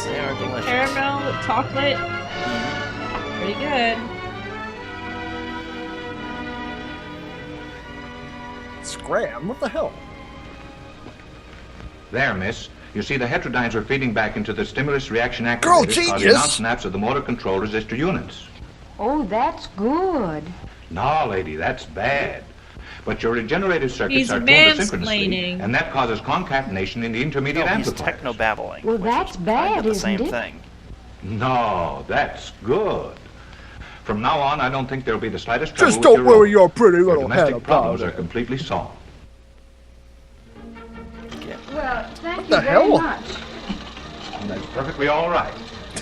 nice. They are delicious. Caramel with chocolate. Pretty good. Scram? What the hell? There, miss. You see, the heterodynes are feeding back into the stimulus reaction Girl activators, causing genius! non-snaps of the motor control resistor units. Oh, that's good. No, lady, that's bad. But your regenerative circuits He's are tuned asynchronously, mansplaining. and that causes concatenation in the intermediate No, he's amplifiers. techno-babbling. Well, which that's is bad, kind of the isn't same it? thing. No, that's good. From now on, I don't think there'll be the slightest trouble Just with don't your worry road. your pretty Your little head domestic about problems are it. completely solved. Well, thank the you very hell? much. And that's perfectly all right.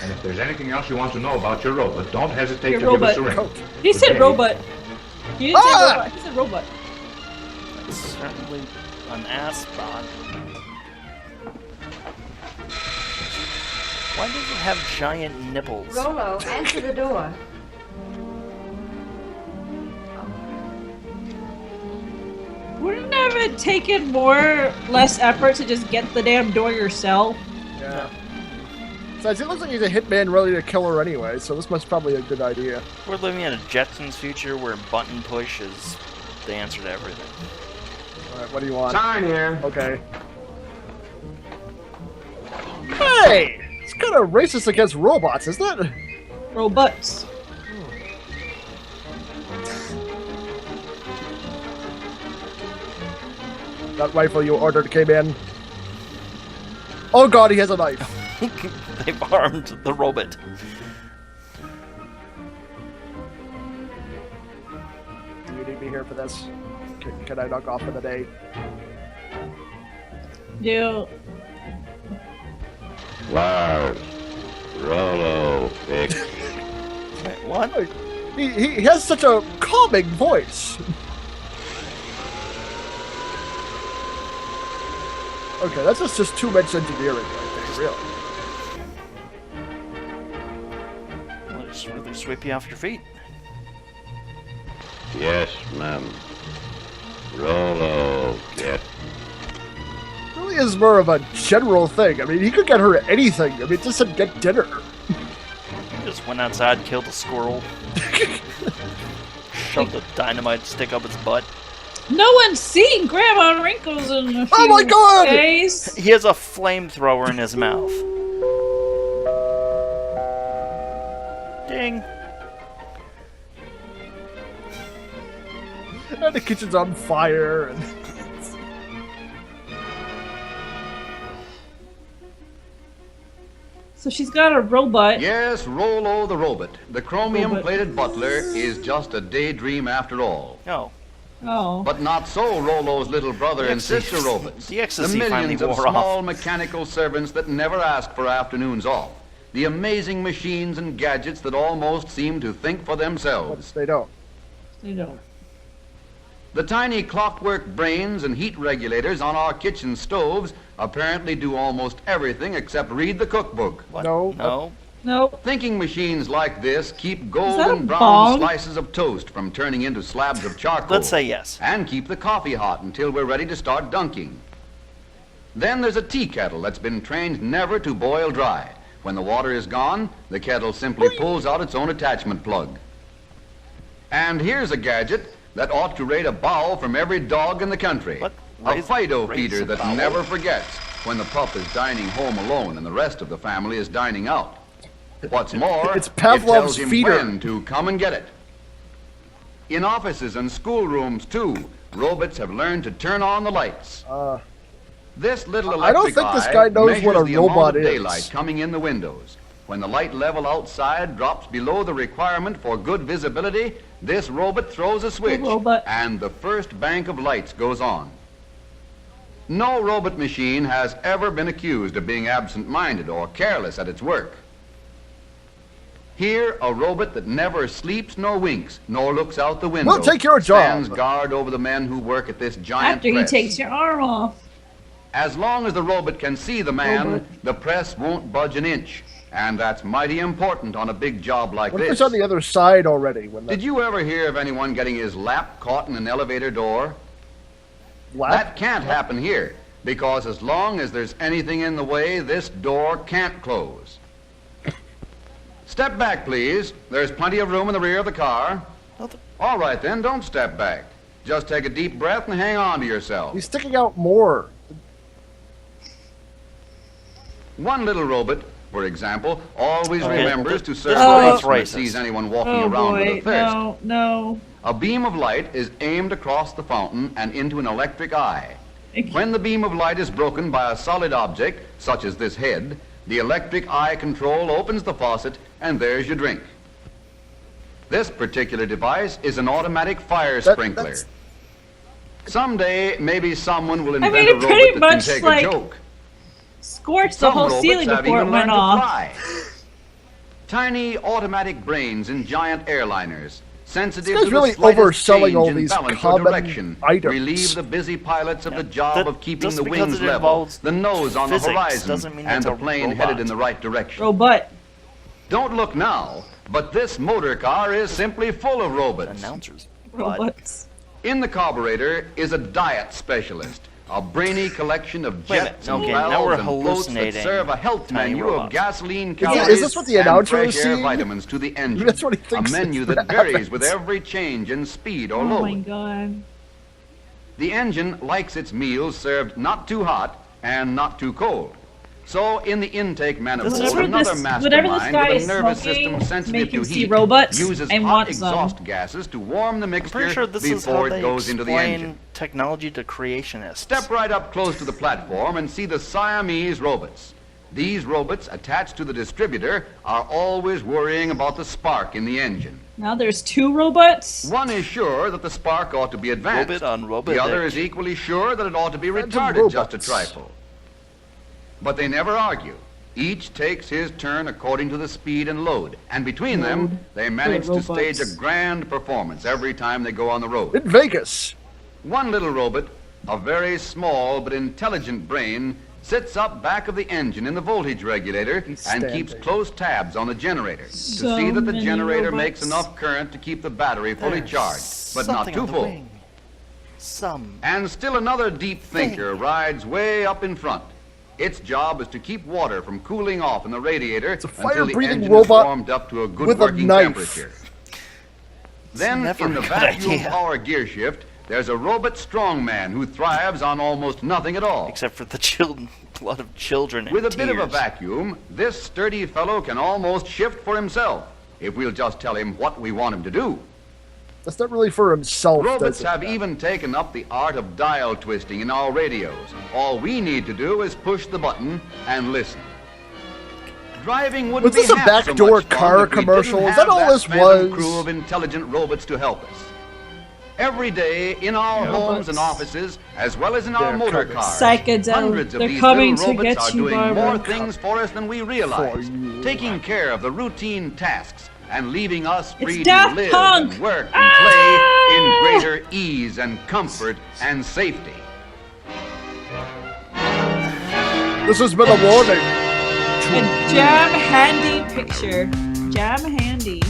And if there's anything else you want to know about your robot, don't hesitate Your to give us a robot. ring. He said Okay? robot. He didn't say Ah! robot. He said robot. That's certainly an ass bot. Why does it have giant nipples? Rolo, answer the door. Wouldn't it have taken less effort to just get the damn door yourself? Yeah. Besides, it looks like he's a hitman ready to kill her anyway, so this must probably be a good idea. We're living in a Jetsons future where button push is the answer to everything. Alright, what do you want? Sign here. Okay. Hey! It's kind of racist against robots, isn't it? Robots. That rifle you ordered came in. Oh god, he has a knife. They've armed the robot. Do you need me here for this? Can I knock off for the day? Do Lars, Rolo, Vic. Wait, what? He has such a calming voice. Okay, that's just too much engineering right there, really. Well, just really sweep you off your feet. Yes, ma'am. Rolo, get. Really is more of a general thing. I mean, he could get her anything. I mean, it just said get dinner. Just went outside, killed a squirrel, shoved a dynamite stick up its butt. no one's seen Grandma Wrinkles in a few Oh my God! days. He has a flamethrower in his mouth. Ding. And the kitchen's on fire. And... So she's got a robot. Yes, Rolo the robot. The chromium-plated butler is just a daydream after all. Oh. Oh. But not so Rolo's little brother and sister robots. The ecstasy millions finally of wore off. small mechanical servants that never ask for afternoons off. The amazing machines and gadgets that almost seem to think for themselves. They don't. You know. The tiny clockwork brains and heat regulators on our kitchen stoves apparently do almost everything except read the cookbook. What? No. No. Nope. Thinking machines like this keep that a golden brown bong? slices of toast from turning into slabs of charcoal. Let's say yes. And keep the coffee hot until we're ready to start dunking. Then there's a tea kettle that's been trained never to boil dry. When the water is gone, the kettle simply pulls out its own attachment plug. And here's a gadget that ought to rate a bow from every dog in the country. What? A Fido Raise feeder a that bow? never forgets when the pup is dining home alone and the rest of the family is dining out. What's more, It's it Pavlov's tells him feeder. when to come and get it. In offices and schoolrooms, too, robots have learned to turn on the lights. This little I don't electric think this eye guy knows what measures a the amount robot of is. daylight coming in the windows. When the light level outside drops below the requirement for good visibility, this robot throws a switch, robot. and the first bank of lights goes on. No robot machine has ever been accused of being absent-minded or careless at its work. Here, a robot that never sleeps nor winks, nor looks out the window, We'll take your job. stands guard over the men who work at this giant After he press. takes your arm off. As long as the robot can see the man, the press won't budge an inch. And that's mighty important on a big job like What if this. it's on the other side already? When Did you ever hear of anyone getting his lap caught in an elevator door? lap? That can't happen here, Because as long as there's anything in the way, this door can't close. Step back, please. There's plenty of room in the rear of the car. All right, then, don't step back. Just take a deep breath and hang on to yourself. He's sticking out more. One little robot, for example, always Okay, remembers to this serve robot's when it racist. sees anyone walking Oh around with boy, a thirst. no. A beam of light is aimed across the fountain and into an electric eye. When the beam of light is broken by a solid object, such as this head, the electric eye control opens the faucet, and there's your drink. This particular device is an automatic fire sprinkler. that's- Someday, maybe someone will I invent mean, a it pretty robot that can much, take like, a joke. Scorched the Some whole robots ceiling have before it even went learned to off. fly. Tiny automatic brains in giant airliners, sensitive guy's to really the slightest overselling change all in these balance or common direction, items. relieve the busy pilots of the job that- of keeping just the because wings it level, involves the nose on the physics horizon, doesn't mean and it's the a plane robot. headed in the right direction. Robot. Don't look now, but this motor car is simply full of robots. Announcers. Robots. In the carburetor is a diet specialist, a brainy collection of Wait a minute, jets and okay, now we're valves and floats that hallucinating serve a health tiny menu of robots. gasoline, Is calories, this what the and announcer fresh is air seeing? vitamins to the engine. That's what he thinks A menu is that what varies happens. with every change in speed or Oh load. my god. The engine likes its meals served not too hot and not too cold. So in the intake manifold, Whatever another this mastermind guy with is a nervous smoking, system sensitive make him to see heat robots uses and hot want some. exhaust gases to warm the I'm mixture pretty sure this is how before it they goes into the engine. explain technology to creationists. Step right up close to the platform and see the Siamese robots. These robots attached to the distributor are always worrying about the spark in the engine. Now there's two robots. One is sure that the spark ought to be advanced. Robot on robot The other deck. is equally sure that it ought to be Phantom retarded just a robots. trifle. But they never argue. Each takes his turn according to the speed and load. And between them, they manage to stage a robots. grand performance every time they go on the road. In Vegas. One little robot, a very small but intelligent brain, sits up back of the engine in the voltage regulator He's and standing. keeps close tabs on the generator to So see that the many generator robots. makes enough current to keep the battery fully There's charged, but not something too on the full. wing. Some. And still another deep thinker rides way up in front. Its job is to keep water from cooling off in the radiator a until the fire-breathing engine robot is warmed up to a good with a working knife. temperature. Then, never in the a good vacuum idea. power gear shift, there's a robot strongman who thrives on almost nothing at all. Except for the children, a lot of children in With a bit of a tears. vacuum, this sturdy fellow can almost shift for himself, if we'll just tell him what we want him to do. That's not really for himself. Robots does it? have even taken up the art of dial twisting in our radios. All we need to do is push the button and listen. Driving wouldn't Was this be a half so backdoor much fun car if we commercial? didn't Is that have all this phantom was? crew of intelligent robots to help us. Every day in our homes and offices, as well as in our They're motor coming. cars, Psychedelic. hundreds of They're these coming little to robots get are you, doing Barbara. more things for us than we realize, For you. taking care of the routine tasks and leaving us It's free to Daft live Punk. and work and Ah! play in greater ease and comfort and safety. This has been a warning. A jam handy picture. Jam handy.